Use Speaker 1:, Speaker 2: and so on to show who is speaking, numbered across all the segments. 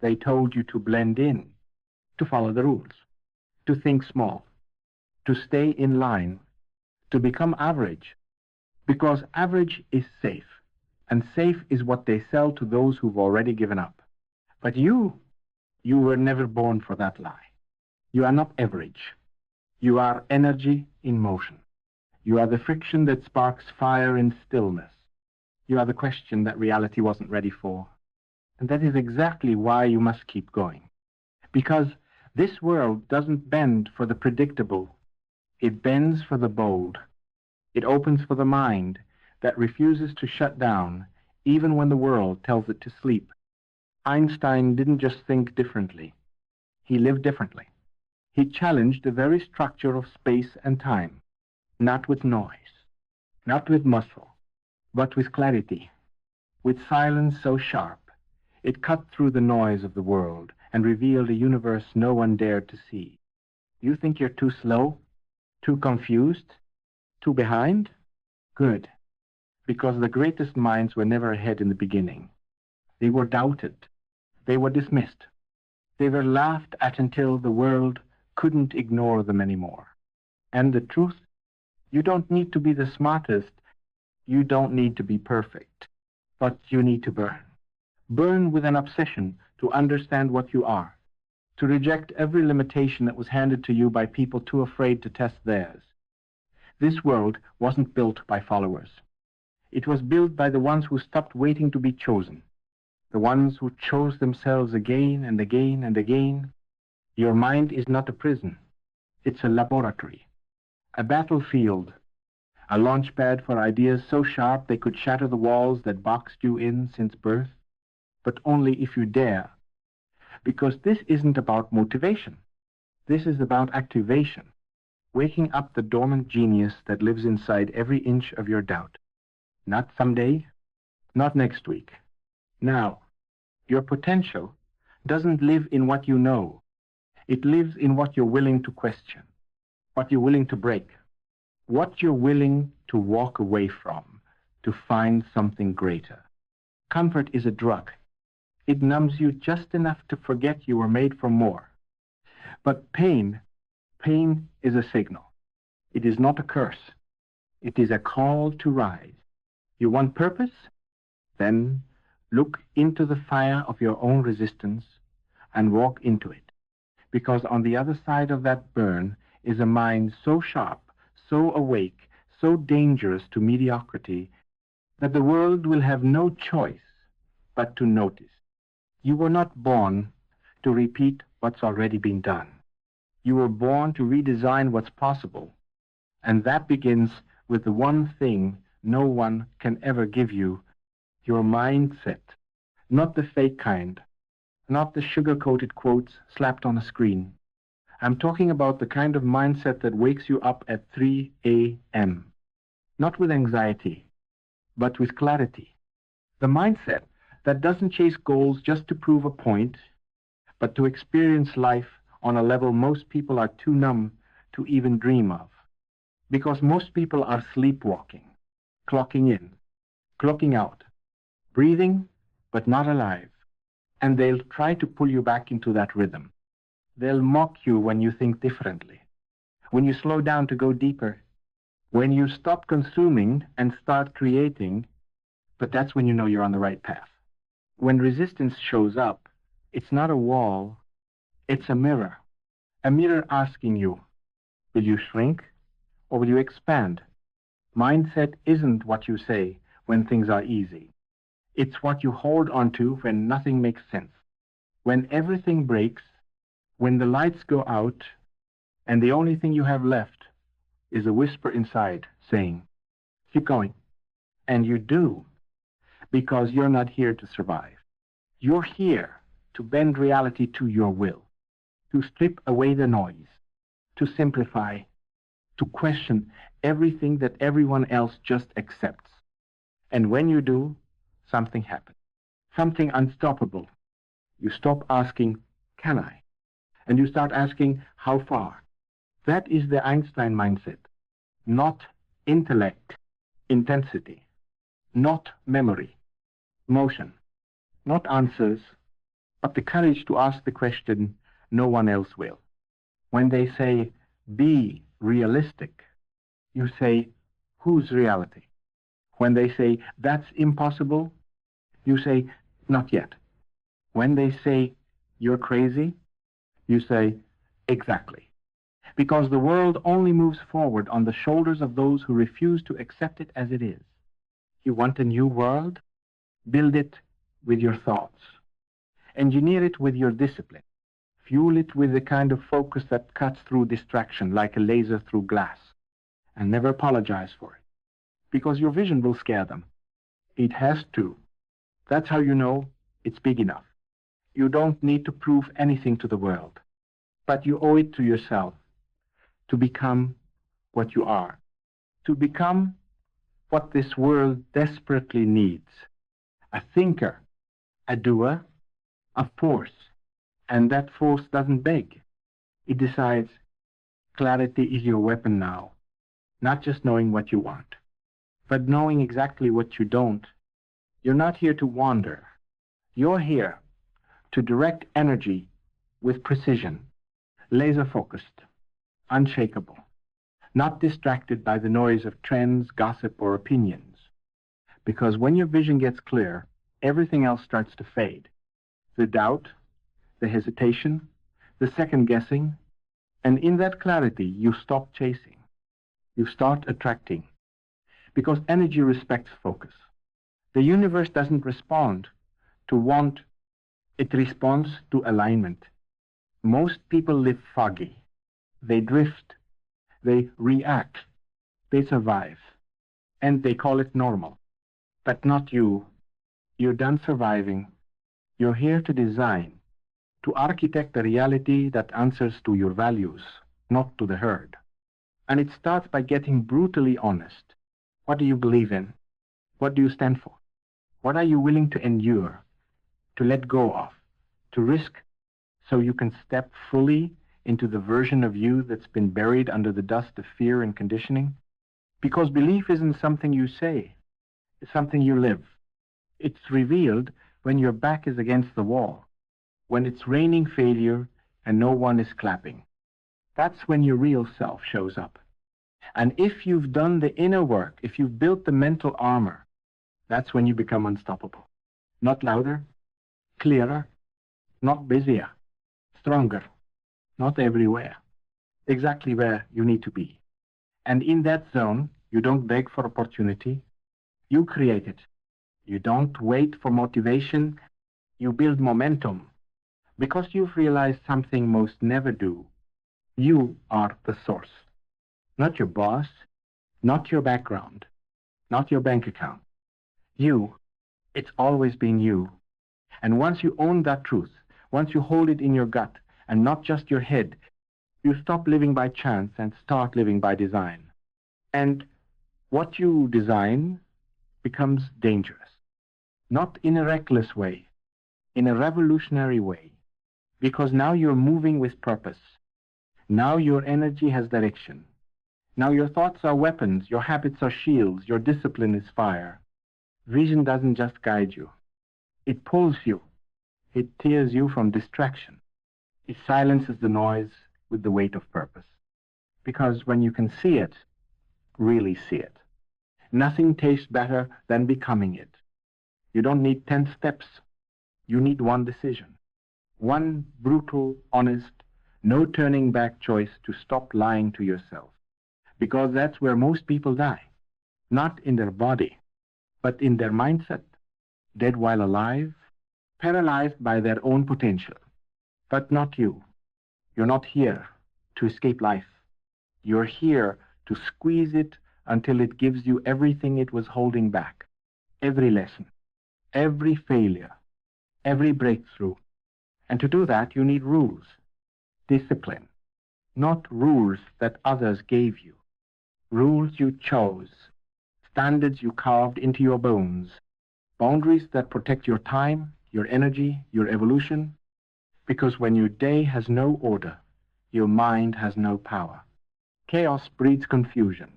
Speaker 1: They told you to blend in, to follow the rules, to think small, to stay in line, to become average, because average is safe, and safe is what they sell to those who've already given up. But you were never born for that lie. You are not average. You are energy in motion. You are the friction that sparks fire in stillness. You are the question that reality wasn't ready for. And that is exactly why you must keep going. Because this world doesn't bend for the predictable. It bends for the bold. It opens for the mind that refuses to shut down even when the world tells it to sleep. Einstein didn't just think differently. He lived differently. He challenged the very structure of space and time, not with noise, not with muscle, but with clarity, with silence so sharp it cut through the noise of the world and revealed a universe no one dared to see. You think you're too slow, too confused, too behind? Good, because the greatest minds were never ahead in the beginning. They were doubted. They were dismissed. They were laughed at until the world couldn't ignore them anymore. And the truth, you don't need to be the smartest. You don't need to be perfect. But you need to burn. Burn with an obsession to understand what you are, to reject every limitation that was handed to you by people too afraid to test theirs. This world wasn't built by followers. It was built by the ones who stopped waiting to be chosen, the ones who chose themselves again and again and again. Your mind is not a prison. It's a laboratory, a battlefield, a launch pad for ideas so sharp they could shatter the walls that boxed you in since birth, but only if you dare. Because this isn't about motivation. This is about activation, waking up the dormant genius that lives inside every inch of your doubt. Not someday, not next week. Now, your potential doesn't live in what you know. It lives in what you're willing to question, what you're willing to break, what you're willing to walk away from to find something greater. Comfort is a drug. It numbs you just enough to forget you were made for more. But pain is a signal. It is not a curse. It is a call to rise. You want purpose? Then look into the fire of your own resistance and walk into it. Because on the other side of that burn is a mind so sharp, so awake, so dangerous to mediocrity that the world will have no choice but to notice. You were not born to repeat what's already been done. You were born to redesign what's possible, and that begins with the one thing no one can ever give you, your mindset. Not the fake kind, not the sugar-coated quotes slapped on a screen. I'm talking about the kind of mindset that wakes you up at 3 a.m., not with anxiety, but with clarity. The mindset that doesn't chase goals just to prove a point, but to experience life on a level most people are too numb to even dream of. Because most people are sleepwalking, clocking in, clocking out, breathing, but not alive. And they'll try to pull you back into that rhythm. They'll mock you when you think differently, when you slow down to go deeper, when you stop consuming and start creating, but that's when you know you're on the right path. When resistance shows up, it's not a wall, it's a mirror asking you, will you shrink or will you expand? Mindset isn't what you say when things are easy. It's what you hold onto when nothing makes sense, when everything breaks, when the lights go out, and the only thing you have left is a whisper inside saying, keep going. And you do, because you're not here to survive. You're here to bend reality to your will, to strip away the noise, to simplify, to question everything that everyone else just accepts. And when you do, something happens, something unstoppable. You stop asking, can I? And you start asking, how far? That is the Einstein mindset. Not intellect, intensity. Not memory, motion. Not answers, but the courage to ask the question no one else will. When they say, be realistic, you say, whose reality? When they say, that's impossible, you say, not yet. When they say, you're crazy, you say, exactly. Because the world only moves forward on the shoulders of those who refuse to accept it as it is. You want a new world? Build it with your thoughts. Engineer it with your discipline. Fuel it with the kind of focus that cuts through distraction like a laser through glass. And never apologize for it. Because your vision will scare them. It has to. That's how you know it's big enough. You don't need to prove anything to the world. But you owe it to yourself to become what you are. To become what this world desperately needs. A thinker, a doer, a force. And that force doesn't beg. It decides clarity is your weapon now. Not just knowing what you want, but knowing exactly what you don't. You're not here to wander. You're here to direct energy with precision, laser-focused, unshakable, not distracted by the noise of trends, gossip, or opinions. Because when your vision gets clear, everything else starts to fade. The doubt, the hesitation, the second-guessing, and in that clarity, you stop chasing. You start attracting. Because energy respects focus. The universe doesn't respond to want, it responds to alignment. Most people live foggy. They drift. They react. They survive. And they call it normal. But not you. You're done surviving. You're here to design, to architect a reality that answers to your values, not to the herd. And it starts by getting brutally honest. What do you believe in? What do you stand for? What are you willing to endure, to let go of, to risk, so you can step fully into the version of you that's been buried under the dust of fear and conditioning? Because belief isn't something you say, it's something you live. It's revealed when your back is against the wall, when it's raining failure and no one is clapping. That's when your real self shows up. And if you've done the inner work, if you've built the mental armor, that's when you become unstoppable. Not louder, clearer, not busier, stronger, not everywhere. Exactly where you need to be. And in that zone, you don't beg for opportunity. You create it. You don't wait for motivation. You build momentum. Because you've realized something most never do. You are the source. Not your boss, not your background, not your bank account. You, it's always been you. And once you own that truth, once you hold it in your gut and not just your head, you stop living by chance and start living by design. And what you design becomes dangerous. Not in a reckless way, in a revolutionary way. Because now you're moving with purpose. Now your energy has direction. Now your thoughts are weapons, your habits are shields, your discipline is fire. Vision doesn't just guide you. It pulls you. It tears you from distraction. It silences the noise with the weight of purpose. Because when you can see it, really see it, nothing tastes better than becoming it. You don't need 10 steps. You need one decision. One brutal, honest, no turning back choice to stop lying to yourself. Because that's where most people die. Not in their body, but in their mindset. Dead while alive, paralyzed by their own potential. But not you. You're not here to escape life. You're here to squeeze it until it gives you everything it was holding back. Every lesson, every failure, every breakthrough. And to do that, you need rules, discipline, not rules that others gave you. Rules you chose, standards you carved into your bones, boundaries that protect your time, your energy, your evolution. Because when your day has no order, your mind has no power. Chaos breeds confusion,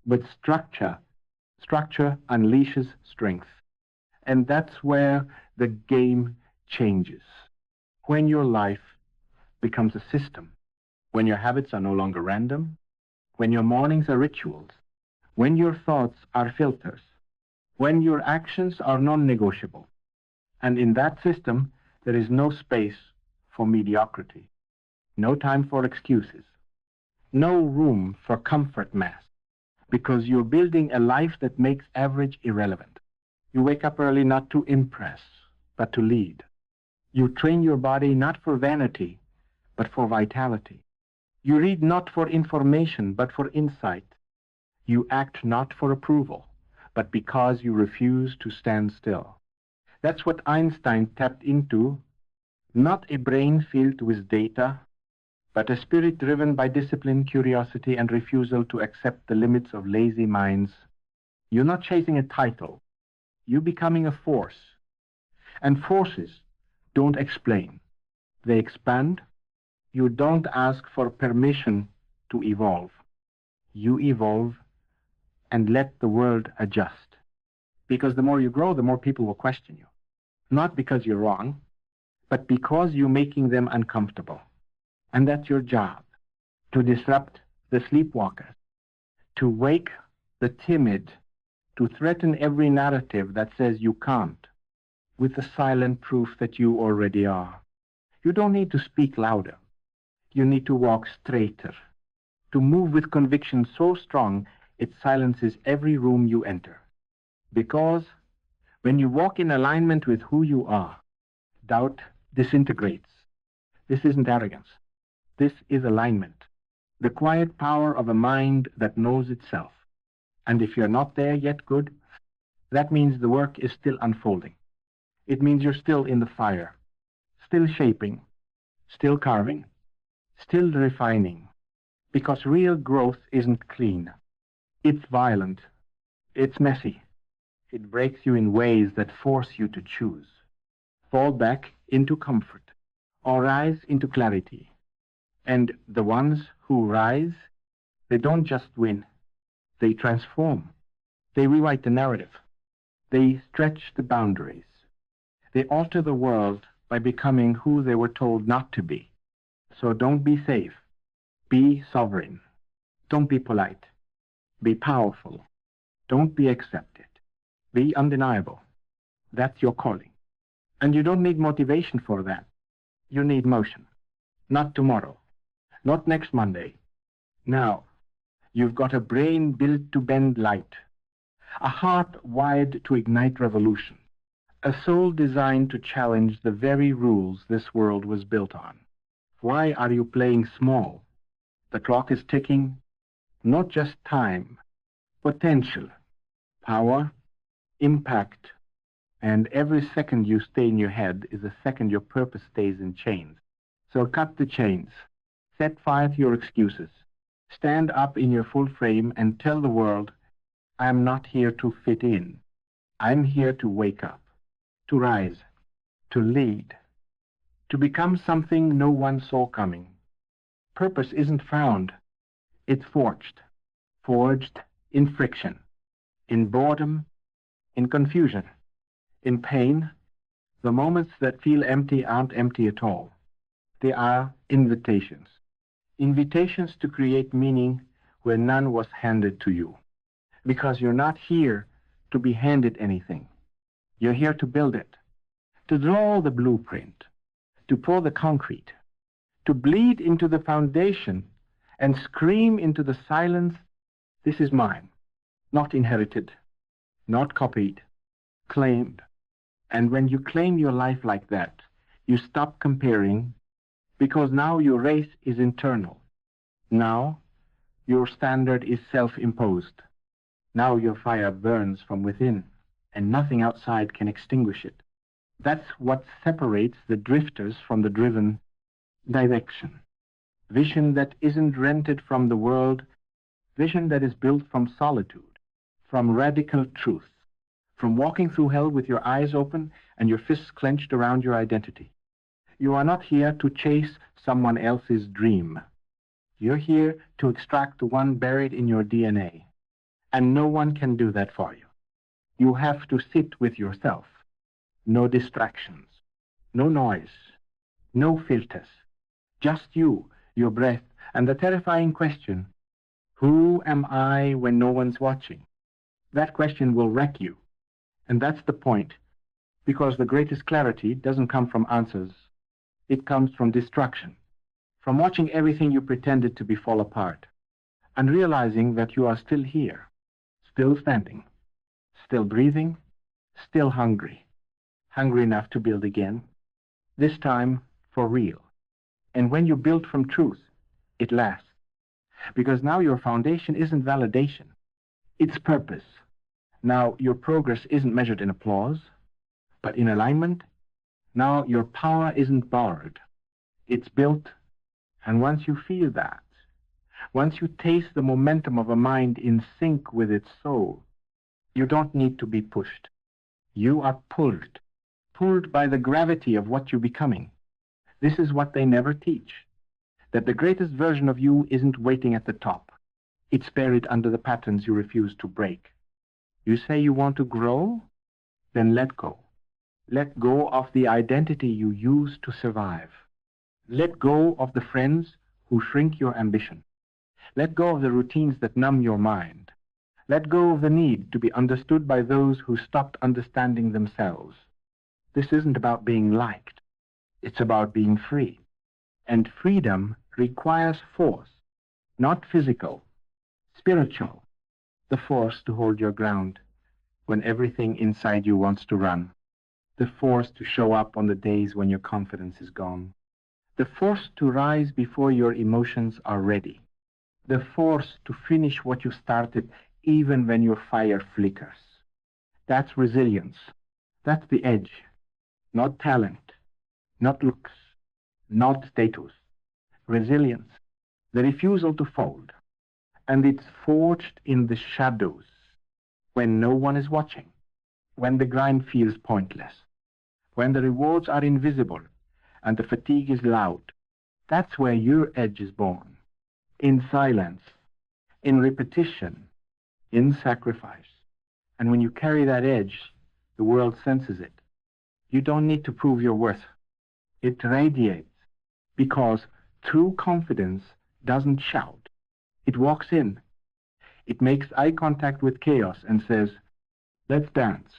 Speaker 1: but structure unleashes strength. And that's where the game changes. when your life becomes a system, when your habits are no longer random, when your mornings are rituals, when your thoughts are filters, when your actions are non-negotiable. And in that system, there is no space for mediocrity, no time for excuses, no room for comfort mass, because you're building a life that makes average irrelevant. You wake up early not to impress, but to lead. You train your body not for vanity, but for vitality. You read not for information, but for insight. You act not for approval, but because you refuse to stand still. That's what Einstein tapped into, not a brain filled with data, but a spirit driven by discipline, curiosity, and refusal to accept the limits of lazy minds. You're not chasing a title. You're becoming a force. And forces don't explain. They expand. You don't ask for permission to evolve. You evolve and let the world adjust. Because the more you grow, the more people will question you. Not because you're wrong, but because you're making them uncomfortable. And that's your job, to disrupt the sleepwalkers, to wake the timid, to threaten every narrative that says you can't, with the silent proof that you already are. You don't need to speak louder. You need to walk straighter, to move with conviction so strong it silences every room you enter. Because when you walk in alignment with who you are, doubt disintegrates. This isn't arrogance. This is alignment, the quiet power of a mind that knows itself. And if you're not there yet, good, that means the work is still unfolding. It means you're still in the fire, still shaping, still carving, still refining. Because real growth isn't clean. It's violent. It's messy. It breaks you in ways that force you to choose. Fall back into comfort or rise into clarity. And the ones who rise, they don't just win. They transform. They rewrite the narrative. They stretch the boundaries. They alter the world by becoming who they were told not to be. So don't be safe. Be sovereign. Don't be polite. Be powerful. Don't be accepted. Be undeniable. That's your calling. And you don't need motivation for that. You need motion. Not tomorrow. Not next Monday. Now, you've got a brain built to bend light, a heart wired to ignite revolution, a soul designed to challenge the very rules this world was built on. Why are you playing small? The clock is ticking, not just time, potential, power, impact, and every second you stay in your head is a second your purpose stays in chains. So cut the chains. Set fire to your excuses. Stand up in your full frame and tell the world, I'm not here to fit in. I'm here to wake up, to rise, to lead, to become something no one saw coming. Purpose isn't found. It's forged. Forged in friction, in boredom, in confusion, in pain. The moments that feel empty aren't empty at all. They are invitations. Invitations to create meaning where none was handed to you. Because you're not here to be handed anything. You're here to build it, to draw the blueprint, to pour the concrete, to bleed into the foundation and scream into the silence, this is mine, not inherited, not copied, claimed. And when you claim your life like that, you stop comparing, because now your race is internal. Now your standard is self-imposed. Now your fire burns from within, and nothing outside can extinguish it. That's what separates the drifters from the driven. Direction. Vision that isn't rented from the world. Vision that is built from solitude, from radical truth, from walking through hell with your eyes open and your fists clenched around your identity. You are not here to chase someone else's dream. You're here to extract the one buried in your DNA. And no one can do that for you. You have to sit with yourself. No distractions, no noise, No filters. Just you, your breath, and the terrifying question, who am I when no one's watching? That question will wreck you. And that's the point, because the greatest clarity doesn't come from answers. It comes from distraction, from watching everything you pretended to be fall apart, and realizing that you are still here, still standing, still breathing, still hungry, hungry enough to build again, this time for real. And when you build from truth, it lasts, because now your foundation isn't validation, it's purpose. Now your progress isn't measured in applause, but in alignment. Now your power isn't borrowed, it's built. And once you feel that, once you taste the momentum of a mind in sync with its soul, you don't need to be pushed. You are pulled by the gravity of what you're becoming. This is what they never teach, that the greatest version of you isn't waiting at the top. It's buried under the patterns you refuse to break. You say you want to grow? Then let go. Let go of the identity you use to survive. Let go of the friends who shrink your ambition. Let go of the routines that numb your mind. Let go of the need to be understood by those who stopped understanding themselves. This isn't about being liked. It's about being free. And freedom requires force, not physical, spiritual. The force to hold your ground when everything inside you wants to run. The force to show up on the days when your confidence is gone. The force to rise before your emotions are ready. The force to finish what you started even when your fire flickers. That's resilience. That's the edge. Not talent, not looks, not status. Resilience, the refusal to fold. And it's forged in the shadows, when no one is watching, when the grind feels pointless, when the rewards are invisible and the fatigue is loud. That's where your edge is born. In silence, in repetition, in sacrifice. And when you carry that edge, the world senses it. You don't need to prove your worth. It radiates, because true confidence doesn't shout. It walks in. It makes eye contact with chaos and says, let's dance.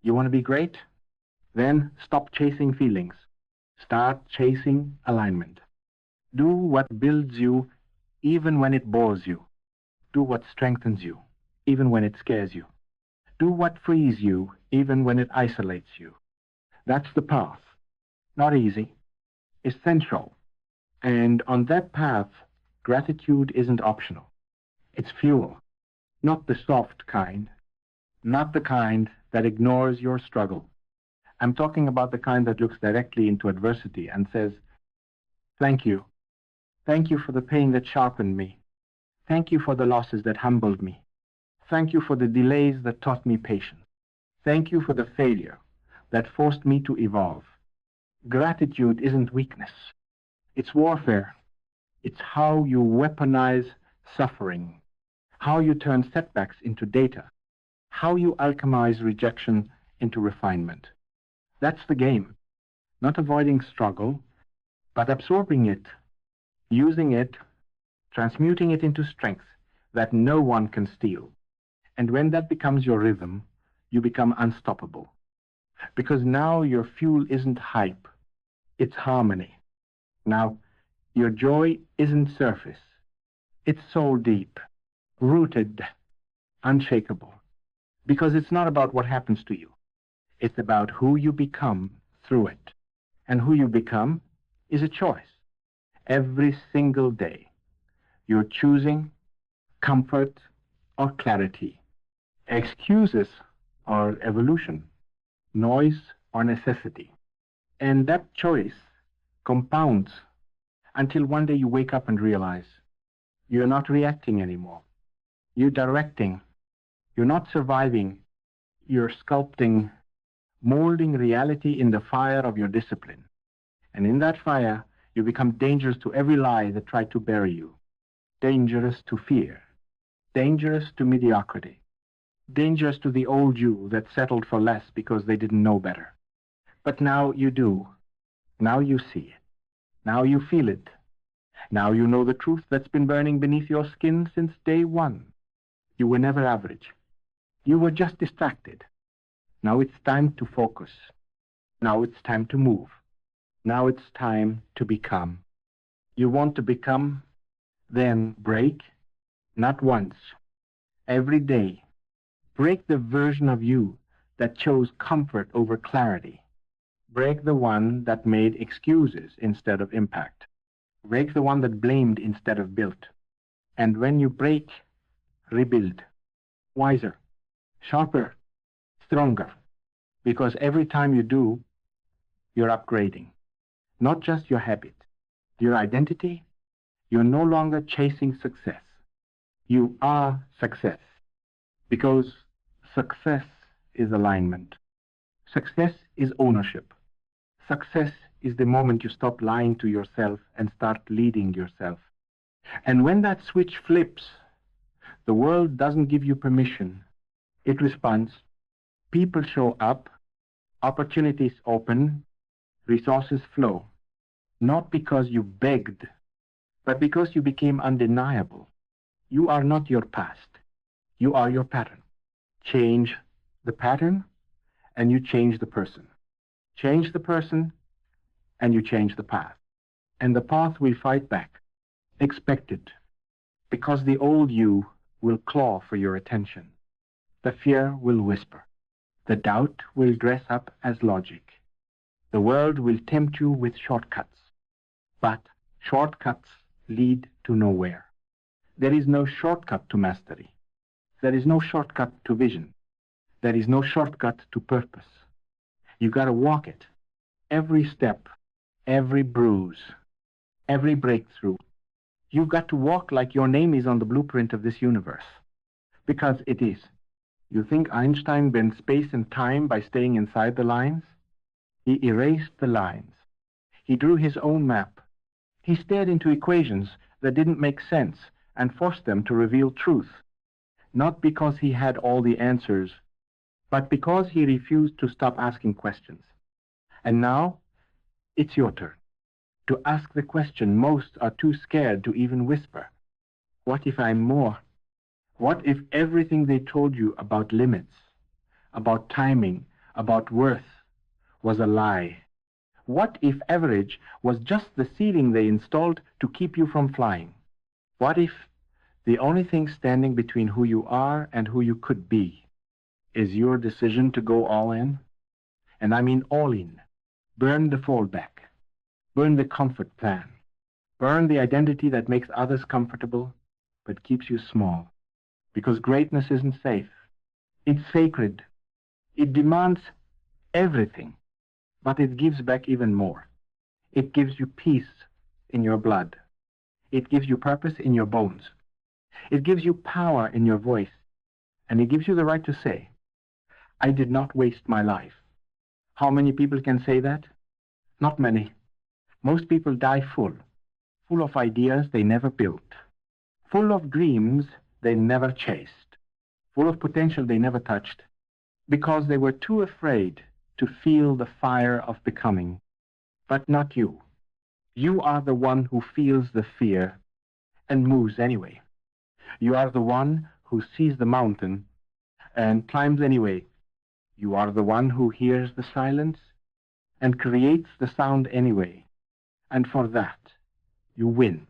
Speaker 1: You want to be great? Then stop chasing feelings. Start chasing alignment. Do what builds you even when it bores you. Do what strengthens you even when it scares you. Do what frees you even when it isolates you. That's the path. Not easy, essential. And on that path, gratitude isn't optional. It's fuel, not the soft kind, not the kind that ignores your struggle. I'm talking about the kind that looks directly into adversity and says, thank you. Thank you for the pain that sharpened me. Thank you for the losses that humbled me. Thank you for the delays that taught me patience. Thank you for the failure that forced me to evolve. Gratitude isn't weakness. It's warfare. It's how you weaponize suffering, how you turn setbacks into data, how you alchemize rejection into refinement. That's the game. Not avoiding struggle, but absorbing it, using it, transmuting it into strength that no one can steal. And when that becomes your rhythm, you become unstoppable. Because now your fuel isn't hype, it's harmony. Now, your joy isn't surface. It's soul deep, rooted, unshakable. Because it's not about what happens to you. It's about who you become through it. And who you become is a choice. Every single day, you're choosing comfort or clarity, excuses or evolution, noise or necessity. And that choice compounds until one day you wake up and realize you're not reacting anymore. You're directing. You're not surviving. You're sculpting, molding reality in the fire of your discipline. And in that fire, you become dangerous to every lie that tried to bury you. Dangerous to fear. Dangerous to mediocrity. Dangerous to the old you that settled for less because they didn't know better. But now you do. Now you see it. Now you feel it. Now you know the truth that's been burning beneath your skin since day one. You were never average. You were just distracted. Now it's time to focus. Now it's time to move. Now it's time to become. You want to become? Then break, not once, every day. Break the version of you that chose comfort over clarity. Break the one that made excuses instead of impact. Break the one that blamed instead of built. And when you break, rebuild. Wiser, sharper, stronger. Because every time you do, you're upgrading. Not just your habit, your identity. You're no longer chasing success. You are success. Because success is alignment. Success is ownership. Success is the moment you stop lying to yourself and start leading yourself. And when that switch flips, the world doesn't give you permission. It responds. People show up, opportunities open, resources flow. Not because you begged, but because you became undeniable. You are not your past. You are your pattern. Change the pattern, and you change the person. Change the person, and you change the path. And the path will fight back. Expect it. Because the old you will claw for your attention. The fear will whisper. The doubt will dress up as logic. The world will tempt you with shortcuts. But shortcuts lead to nowhere. There is no shortcut to mastery. There is no shortcut to vision. There is no shortcut to purpose. You gotta walk it. Every step, every bruise, every breakthrough. You've got to walk like your name is on the blueprint of this universe. Because it is. You think Einstein bent space and time by staying inside the lines? He erased the lines. He drew his own map. He stared into equations that didn't make sense and forced them to reveal truth. Not because he had all the answers, but because he refused to stop asking questions. And now, it's your turn to ask the question most are too scared to even whisper. What if I'm more? What if everything they told you about limits, about timing, about worth, was a lie? What if average was just the ceiling they installed to keep you from flying? What if the only thing standing between who you are and who you could be is your decision to go all in? And I mean all in. Burn the fallback. Burn the comfort plan. Burn the identity that makes others comfortable but keeps you small. Because greatness isn't safe. It's sacred. It demands everything, but it gives back even more. It gives you peace in your blood. It gives you purpose in your bones. It gives you power in your voice. And it gives you the right to say, I did not waste my life. How many people can say that? Not many. Most people die full of ideas they never built, full of dreams they never chased, full of potential they never touched, because they were too afraid to feel the fire of becoming. But not you. You are the one who feels the fear and moves anyway. You are the one who sees the mountain and climbs anyway. You are the one who hears the silence and creates the sound anyway. And for that, you win.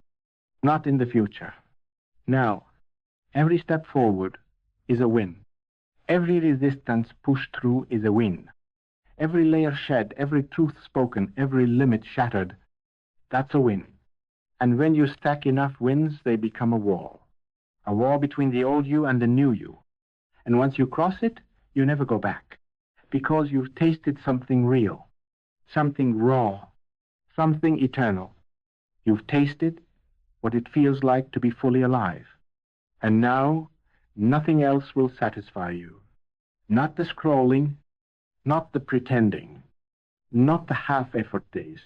Speaker 1: Not in the future. Now, every step forward is a win. Every resistance pushed through is a win. Every layer shed, every truth spoken, every limit shattered, that's a win. And when you stack enough wins, they become a wall between the old you and the new you. And once you cross it, you never go back, because you've tasted something real, something raw, something eternal. You've tasted what it feels like to be fully alive. And now, nothing else will satisfy you. Not the scrolling, not the pretending, not the half-effort days,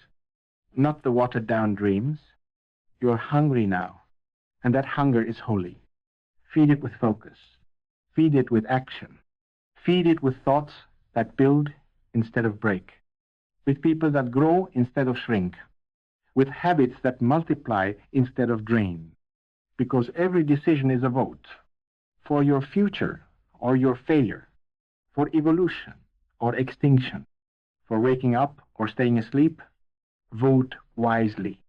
Speaker 1: not the watered-down dreams. You're hungry now, and that hunger is holy. Feed it with focus. Feed it with action. Feed it with thoughts that build instead of break. with people that grow instead of shrink, with habits that multiply instead of drain. Because every decision is a vote for your future or your failure, for evolution or extinction, for waking up or staying asleep. Vote wisely,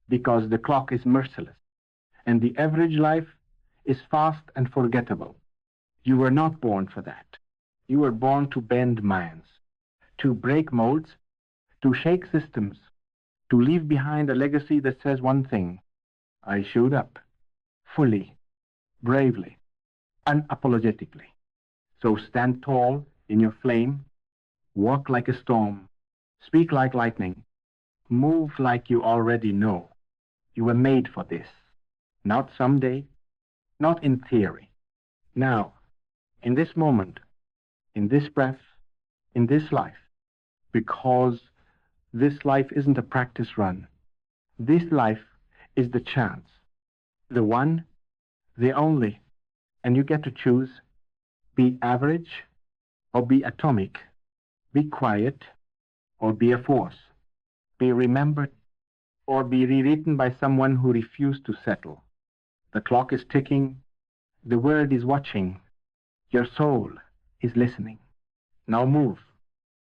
Speaker 1: because the clock is merciless and the average life is fast and forgettable. You were not born for that. You were born to bend minds, to break molds, to shake systems, to leave behind a legacy that says one thing: I showed up, fully, bravely, unapologetically. So stand tall in your flame, walk like a storm, speak like lightning, move like you already know. You were made for this. Not someday, not in theory. Now, in this moment, in this breath, in this life, because this life isn't a practice run. This life is the chance, the one, the only, and you get to choose: be average or be atomic, be quiet or be a force, be remembered or be rewritten by someone who refused to settle. The clock is ticking, the world is watching, your soul is listening. Now move.